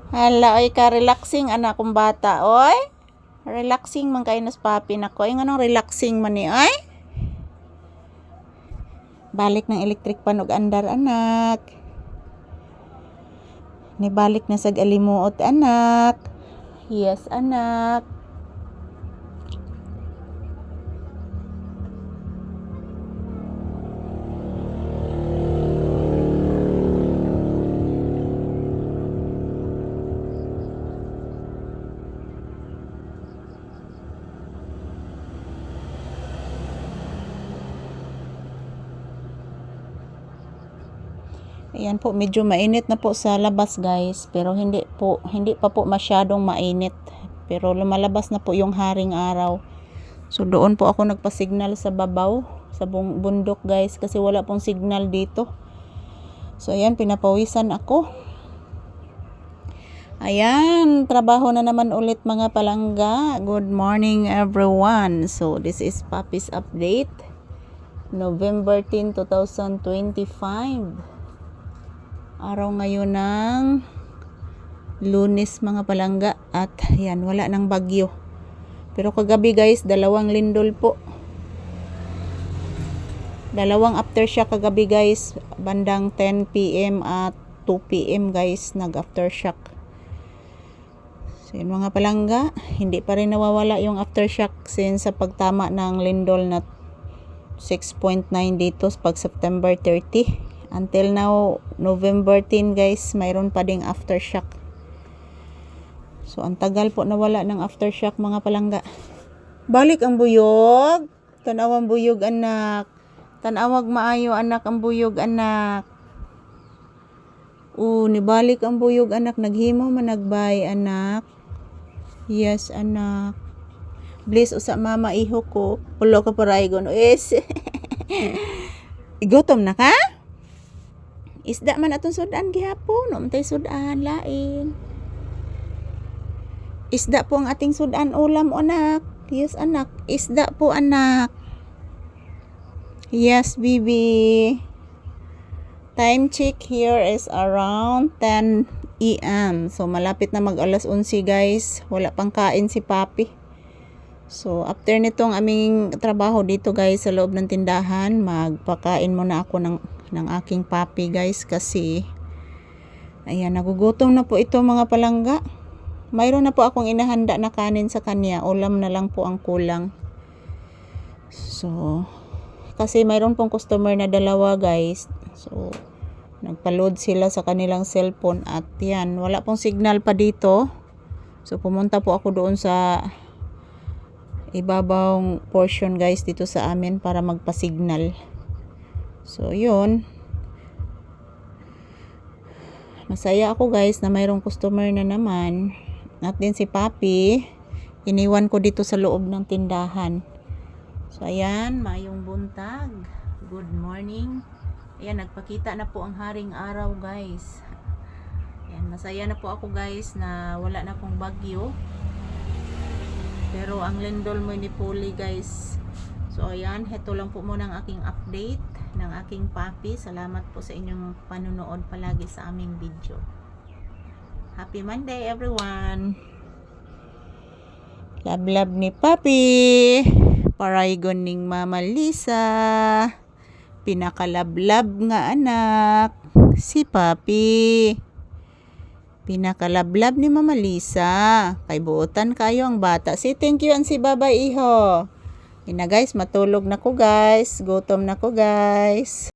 Hala, oy ka relaxing anak kong bata, oy. Relaxing man kayo nas papi na ko. Ay, anong relaxing man ni, oy? Balik ng electric pan og andar, anak. Nibalik na sag alimuot, anak. Yes, anak. Ayan po, medyo mainit na po sa labas guys, pero hindi pa po masyadong mainit. Pero lumalabas na po yung haring araw. So doon po ako nagpa-signal sa babaw, sa bundok guys, kasi wala pong signal dito. So ayan, pinapawisan ako. Ayan, trabaho na naman ulit mga palangga. Good morning everyone. So this is Papi's update. November 10, 2025. Araw ngayon ng Lunes mga palangga, at yan, wala nang bagyo. Pero kagabi guys, dalawang lindol po. Dalawang aftershock kagabi guys, bandang 10 PM at 2 PM guys, nag-aftershock. So yun mga palangga, hindi pa rin nawawala yung aftershock since sa pagtama ng lindol na 6.9 dito pag September 30. Until now, November 10 guys, mayroon pa ding aftershock. So ang tagal po nawala ng aftershock mga palangga. Balik ang buyog. Tanawang buyog anak. Tanawag maayo anak ang buyog anak. Nibalik ang buyog anak. Naghimo man nagbay anak. Yes anak. Please usa mama iho ko. Ulo ka paraygon. Yes. Igutom na ka? Isda man atong sudan gihapon, umtay sudan lain. Isda po ang ating sudan ulam anak. Yes anak, isda po anak. Yes baby. Time check here is around 10 AM. So malapit na mag alas 11 guys. Wala pang kain si Papi. So after nitong aming trabaho dito guys sa loob ng tindahan, magpakain muna ako ng aking Papi guys, kasi ayan, nagugutom na po ito mga palangga. Mayroon na po akong inahanda na kanin sa kanya, ulam na lang po ang kulang. So kasi mayroon pong customer na dalawa guys, so nagpa-load sila sa kanilang cellphone at yan, wala pong signal pa dito. So pumunta po ako doon sa ibabawang portion guys dito sa amin para magpa-signal. So yun, masaya ako guys na mayroong customer na naman. At din si Papi, iniwan ko dito sa loob ng tindahan. So ayan, mayong buntag, good morning. Ayan, nagpakita na po ang haring araw guys. Ayan, masaya na po ako guys na wala na pong bagyo. Pero ang lindol mo ni Puli guys. So ayan, heto lang po muna ang aking update ng aking Papi. Salamat po sa inyong panunood palagi sa aming video. Happy Monday everyone. Love ni Papi. Paraygon ning Mama Lisa. Pinakalablab nga anak si Papi. Pinakalablab ni Mama Lisa. Kay buotan kayo ang bata. Say thank you and si bye-bye iho. Ina guys, matulog na ko guys. Gutom na ko guys.